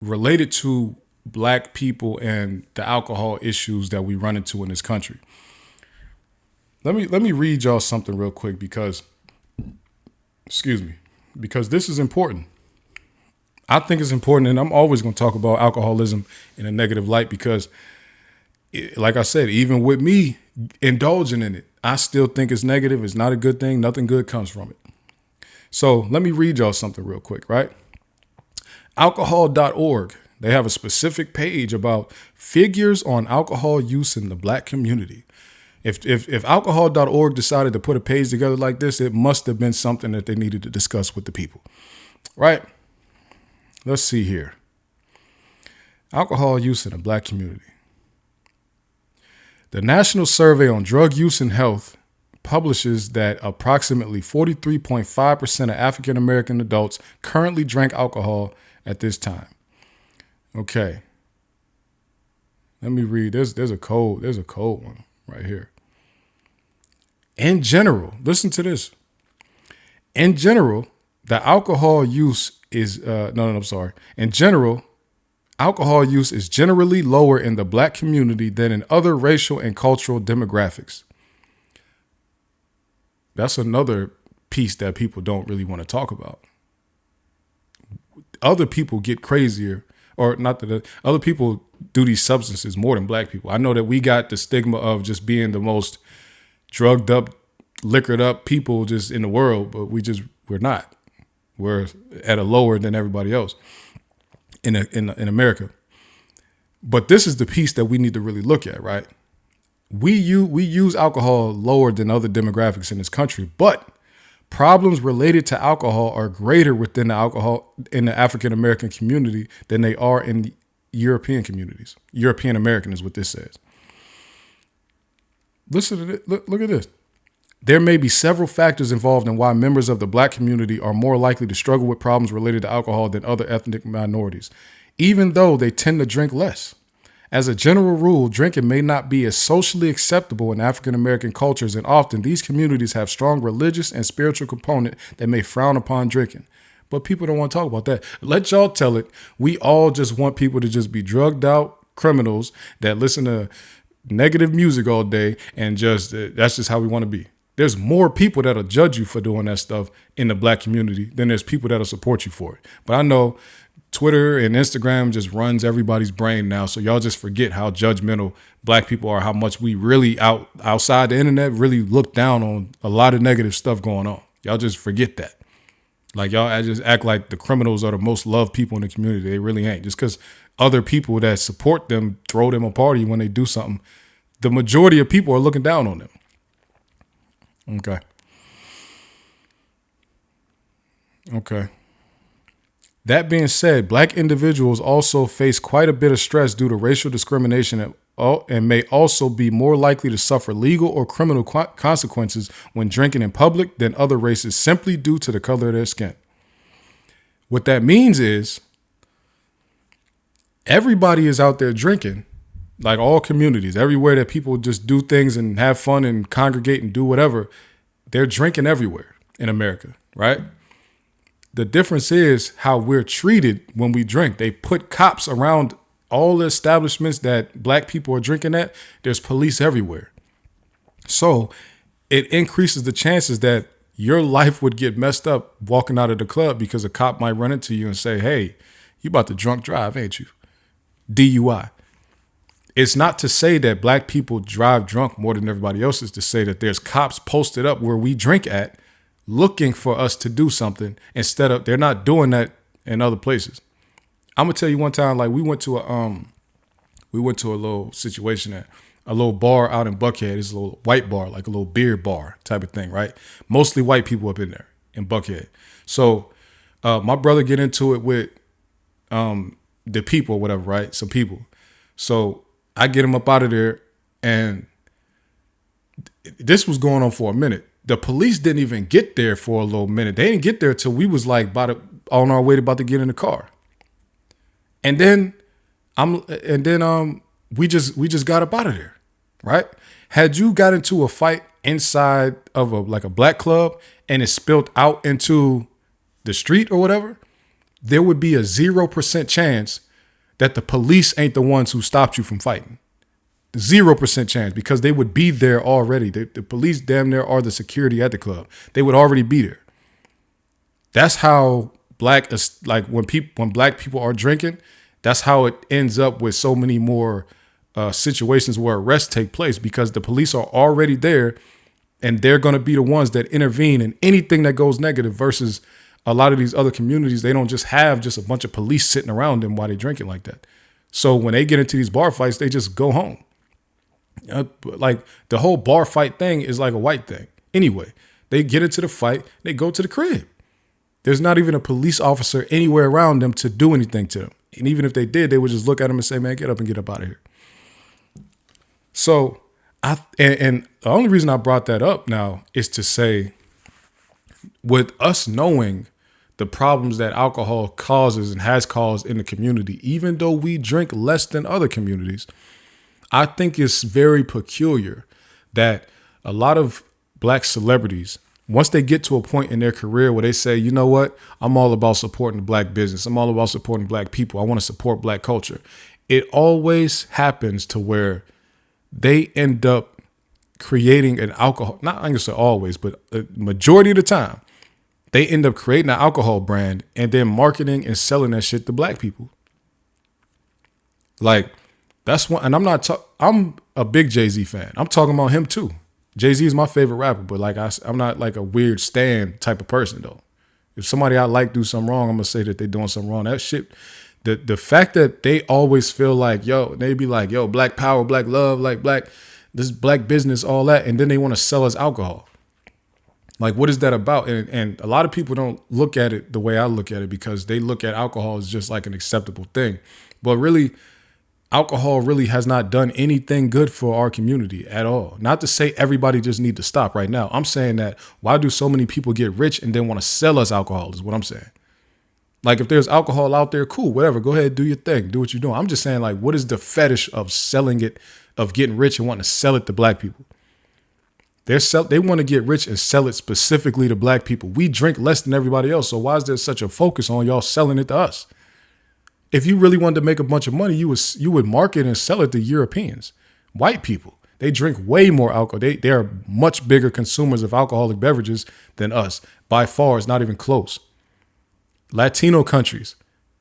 related to black people and the alcohol issues that we run into in this country. Let me read y'all something real quick because, excuse me, because this is important. I think it's important, and I'm always going to talk about alcoholism in a negative light because, like I said, even with me indulging in it, I still think it's negative. It's not a good thing. Nothing good comes from it. So let me read y'all something real quick, right? Alcohol.org. They have a specific page about figures on alcohol use in the black community. If alcohol.org decided to put a page together like this, it must have been something that they needed to discuss with the people, right? Let's see here. Alcohol use in the black community. The National Survey on Drug Use and Health publishes that approximately 43.5% of African American adults currently drink alcohol at this time. Okay. Let me read. There's a code one right here. In general, listen to this. In general, the alcohol use is In general, alcohol use is generally lower in the black community than in other racial and cultural demographics. That's another piece that people don't really want to talk about. Other people get crazier, or not that other people do these substances more than black people. I know that we got the stigma of just being the most drugged up, liquored up people just in the world, but we're not. We're at a lower than everybody else in America. But this is the piece that we need to really look at, right? We use alcohol lower than other demographics in this country, but problems related to alcohol are greater within the African American community than they are in the European communities. European American is what this says. Listen to this. Look at this. There may be several factors involved in why members of the black community are more likely to struggle with problems related to alcohol than other ethnic minorities, even though they tend to drink less. As a general rule, drinking may not be as socially acceptable in African American cultures, and often these communities have strong religious and spiritual component that may frown upon drinking. But people don't want to talk about that. Let y'all tell it. We all just want people to just be drugged out criminals that listen to negative music all day, and that's just how we want to be. There's more people that'll judge you for doing that stuff in the black community than there's people that'll support you for it. But I know Twitter and Instagram just runs everybody's brain now. So y'all just forget how judgmental black people are, how much we really outside the internet really look down on a lot of negative stuff going on. Y'all just forget that. Like y'all just act like the criminals are the most loved people in the community. They really ain't. Just because other people that support them throw them a party when they do something, the majority of people are looking down on them. Okay. That being said, black individuals also face quite a bit of stress due to racial discrimination and may also be more likely to suffer legal or criminal consequences when drinking in public than other races simply due to the color of their skin. What that means is everybody is out there drinking, like all communities, everywhere that people just do things and have fun and congregate and do whatever. They're drinking everywhere in America, right? The difference is how we're treated when we drink. They put cops around all the establishments that black people are drinking at. There's police everywhere. So it increases the chances that your life would get messed up walking out of the club because a cop might run into you and say, hey, you about to drunk drive, ain't you? DUI. It's not to say that black people drive drunk more than everybody else. It's to say that there's cops posted up where we drink at, looking for us to do something instead of, they're not doing that in other places. I'm gonna tell you one time, like we went to a little situation at a little bar out in Buckhead. It's a little white bar, like a little beer bar type of thing, right? Mostly white people up in there in Buckhead. So my brother get into it with the people or whatever, right? Some people. So I get him up out of there, and this was going on for a minute. The police didn't even get there for a little minute. They didn't get there till we was like on our way about to get in the car. And then we just got up out of there, right? Had you got into a fight inside of a black club and it spilled out into the street or whatever, there would be a 0% chance that the police ain't the ones who stopped you from fighting. 0% chance, because they would be there already. The police damn near are the security at the club. They would already be there. That's how when black people are drinking, that's how it ends up with so many more situations where arrests take place, because the police are already there and they're going to be the ones that intervene in anything that goes negative, versus a lot of these other communities. They don't just have just a bunch of police sitting around them while they're drinking like that. So when they get into these bar fights, they just go home. Like the whole bar fight thing is like a white thing. Anyway, they get into the fight, they go to the crib. There's not even a police officer anywhere around them to do anything to them. And even if they did, they would just look at them and say, man, get up and get up out of here. So and the only reason I brought that up now is to say, with us knowing the problems that alcohol causes and has caused in the community, even though we drink less than other communities, I think it's very peculiar that a lot of black celebrities, once they get to a point in their career where they say, you know what, I'm all about supporting the black business, I'm all about supporting black people, I want to support black culture, it always happens to where they end up creating an alcohol, not I'm going to say always, but a majority of the time, they end up creating an alcohol brand and then marketing and selling that shit to black people. Like, that's one, and I'm a big Jay-Z fan. I'm talking about him too. Jay-Z is my favorite rapper, but like I'm not like a weird stan type of person though. If somebody I like do something wrong, I'm gonna say that they're doing something wrong. That shit, the fact that they always feel like, yo, they be like, yo, black power, black love, like this black business, all that, and then they want to sell us alcohol. Like, what is that about? And a lot of people don't look at it the way I look at it, because they look at alcohol as just like an acceptable thing. But really, alcohol really has not done anything good for our community at all. Not to say everybody just need to stop right now. I'm saying that why do so many people get rich and then want to sell us alcohol is what I'm saying. Like, if there's alcohol out there, cool, whatever, go ahead, do your thing, do what you're doing. I'm just saying, like, what is the fetish of selling it, of getting rich and wanting to sell it to black people? They want to get rich and sell it specifically to black people. We drink less than everybody else, so why is there such a focus on y'all selling it to us? If you really wanted to make a bunch of money, you would market and sell it to Europeans, white people. They drink way more alcohol. They are much bigger consumers of alcoholic beverages than us. By far, it's not even close. Latino countries,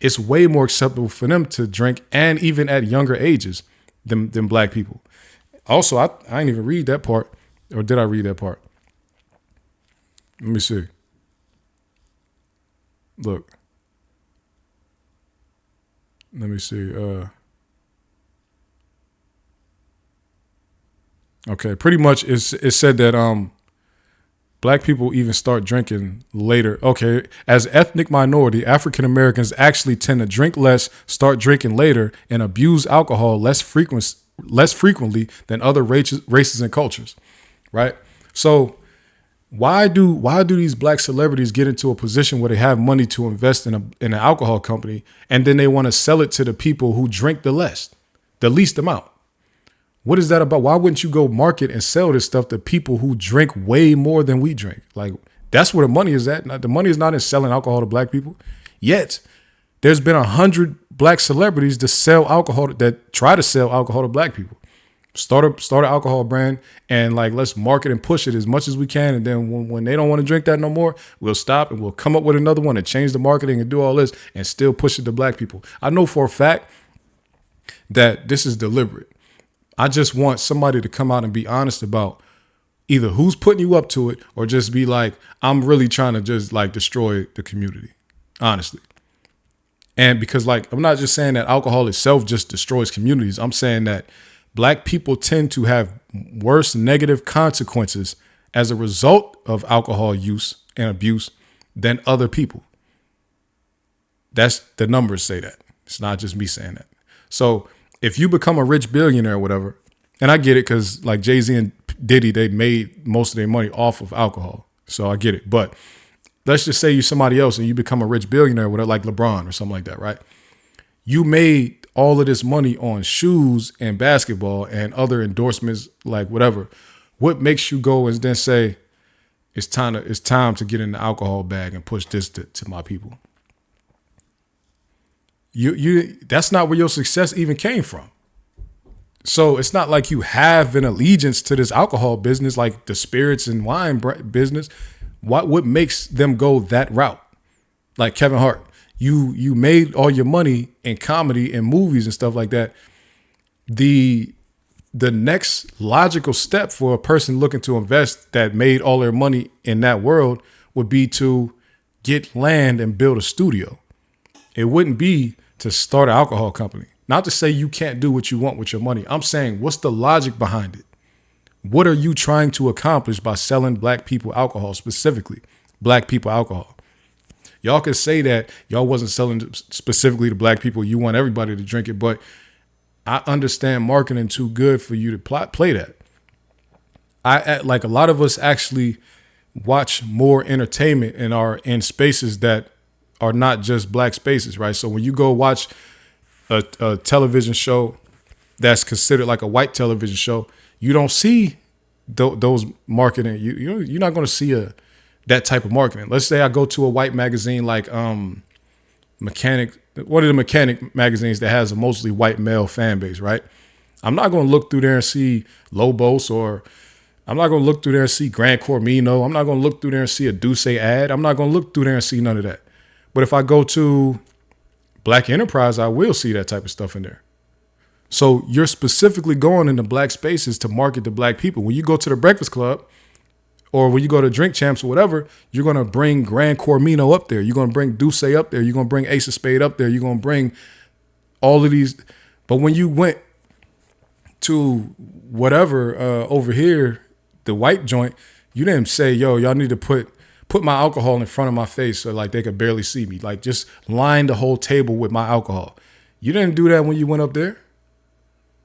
it's way more acceptable for them to drink, and even at younger ages than black people. Also, I didn't even read that part. Or did I read that part? Let me see. Look. Let me see. Okay, pretty much it said that black people even start drinking later. Okay, as ethnic minority, African Americans actually tend to drink less, start drinking later, and abuse alcohol less frequently than other races and cultures. Right? So why do these black celebrities get into a position where they have money to invest in an alcohol company, and then they want to sell it to the people who drink the least amount? What is that about? Why wouldn't you go market and sell this stuff to people who drink way more than we drink? Like, that's where the money is at. The money is not in selling alcohol to black people. Yet there's been 100 black celebrities that try to sell alcohol to black people. Start an alcohol brand and like, let's market and push it as much as we can. And then when they don't want to drink that no more, we'll stop and we'll come up with another one and change the marketing and do all this and still push it to black people. I know for a fact that this is deliberate. I just want somebody to come out and be honest about either who's putting you up to it, or just be like, I'm really trying to just like destroy the community, honestly. And because like, I'm not just saying that alcohol itself just destroys communities. I'm saying that black people tend to have worse negative consequences as a result of alcohol use and abuse than other people. That's the numbers say that. It's not just me saying that. So if you become a rich billionaire or whatever, and I get it, because like Jay-Z and Diddy, they made most of their money off of alcohol. So I get it. But let's just say you're somebody else and you become a rich billionaire, whatever, like LeBron or something like that, right? You made all of this money on shoes and basketball and other endorsements, like whatever. What makes you go and then say, it's time to get in the alcohol bag and push this to my people? You that's not where your success even came from. So it's not like you have an allegiance to this alcohol business, like the spirits and wine business. What makes them go that route? Like Kevin Hart, you made all your money in comedy and movies and stuff like that. The next logical step for a person looking to invest that made all their money in that world would be to get land and build a studio. It wouldn't be to start an alcohol company. Not to say you can't do what you want with your money. I'm saying, what's the logic behind it? What are you trying to accomplish by selling black people alcohol, specifically black people alcohol? Y'all could say that y'all wasn't selling specifically to black people. You want everybody to drink it, but I understand marketing too good for you to play that. Like a lot of us actually watch more entertainment and are in spaces that are not just black spaces, right? So when you go watch a television show that's considered like a white television show, you don't see those marketing. You're not going to see that type of marketing. Let's say I go to a white magazine like Mechanic, one of the mechanic magazines that has a mostly white male fan base, right? I'm not going to look through there and see Lobos, or I'm not going to look through there and see Grand Cormino. I'm not going to look through there and see a Douce ad. I'm not going to look through there and see none of that. But if I go to Black Enterprise, I will see that type of stuff in there. So you're specifically going into black spaces to market to black people. When you go to the Breakfast Club or when you go to Drink Champs or whatever, you're going to bring Grand Cormino up there. You're going to bring Douce up there. You're going to bring Ace of Spade up there. You're going to bring all of these. But when you went to whatever over here, the white joint, you didn't say, yo, y'all need to put my alcohol in front of my face so like they could barely see me. Like just line the whole table with my alcohol. You didn't do that when you went up there.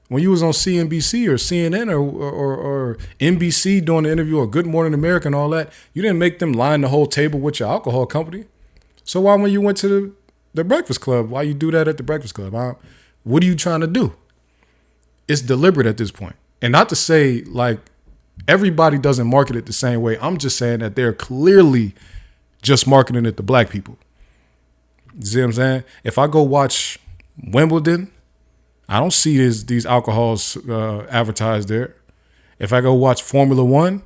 When you was on CNBC or CNN or NBC doing the interview or Good Morning America and all that, you didn't make them line the whole table with your alcohol company. So why when you went to the Breakfast Club, why you do that at the Breakfast Club? What are you trying to do? It's deliberate at this point. And not to say like everybody doesn't market it the same way. I'm just saying that they're clearly just marketing it to black people. You see what I'm saying? If I go watch Wimbledon, I don't see these alcohols advertised there. If I go watch Formula One,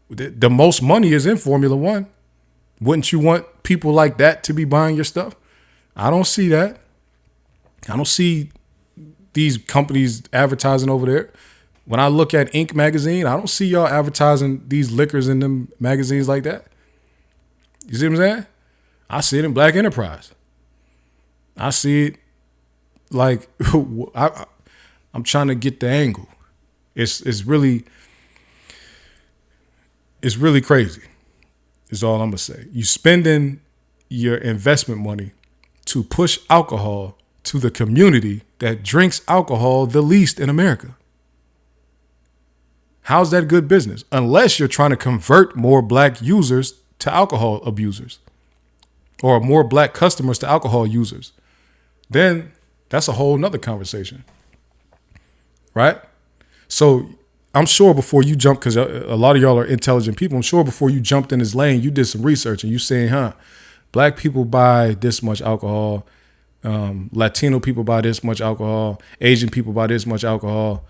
the most money is in Formula One. Wouldn't you want people like that to be buying your stuff? I don't see that. I don't see these companies advertising over there. When I look at Inc. magazine, I don't see y'all advertising these liquors in them magazines like that. You see what I'm saying? I see it in Black Enterprise. I see it like I'm trying to get the angle. It's really crazy. Is all I'm gonna say. You spending your investment money to push alcohol to the community that drinks alcohol the least in America. How's that good business? Unless you're trying to convert more black users to alcohol abusers or more black customers to alcohol users. Then that's a whole nother conversation, right? So I'm sure before you jump, because a lot of y'all are intelligent people, I'm sure before you jumped in this lane, you did some research and you saying, black people buy this much alcohol, Latino people buy this much alcohol, Asian people buy this much alcohol,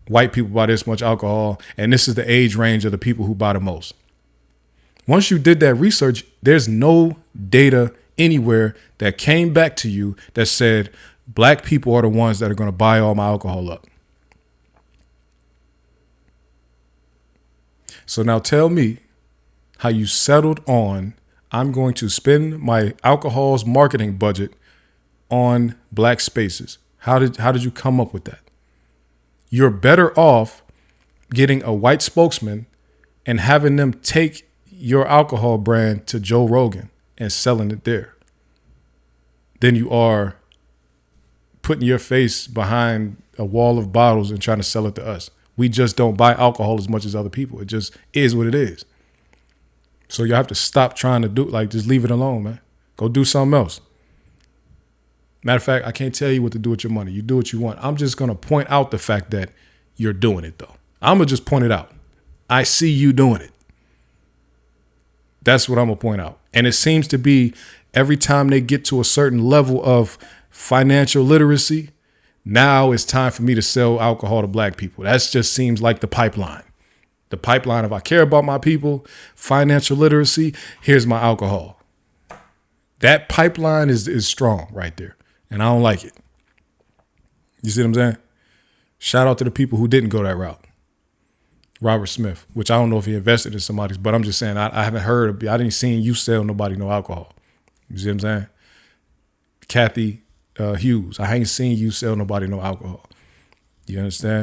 white people buy this much alcohol, and this is the age range of the people who buy the most. Once you did that research, there's no data anywhere that came back to you that said black people are the ones that are going to buy all my alcohol up. So now tell me how you settled on, I'm going to spend my alcohol's marketing budget on black spaces. How did you come up with that? You're better off getting a white spokesman and having them take your alcohol brand to Joe Rogan and selling it there than you are putting your face behind a wall of bottles and trying to sell it to us. We just don't buy alcohol as much as other people. It just is what it is. So you have to stop trying to just leave it alone, man. Go do something else. Matter of fact, I can't tell you what to do with your money. You do what you want. I'm just going to point out the fact that you're doing it, though. I'm going to just point it out. I see you doing it. That's what I'm going to point out. And it seems to be every time they get to a certain level of financial literacy. Now it's time for me to sell alcohol to black people. That just seems like the pipeline. The pipeline of I care about my people, financial literacy, here's my alcohol. That pipeline is strong right there. And I don't like it. You see what I'm saying? Shout out to the people who didn't go that route. Robert Smith, which I don't know if he invested in somebody's, but I'm just saying I haven't heard, I didn't see you sell nobody no alcohol. You see what I'm saying? Kathy Hughes, I ain't seen you sell nobody no alcohol. You understand?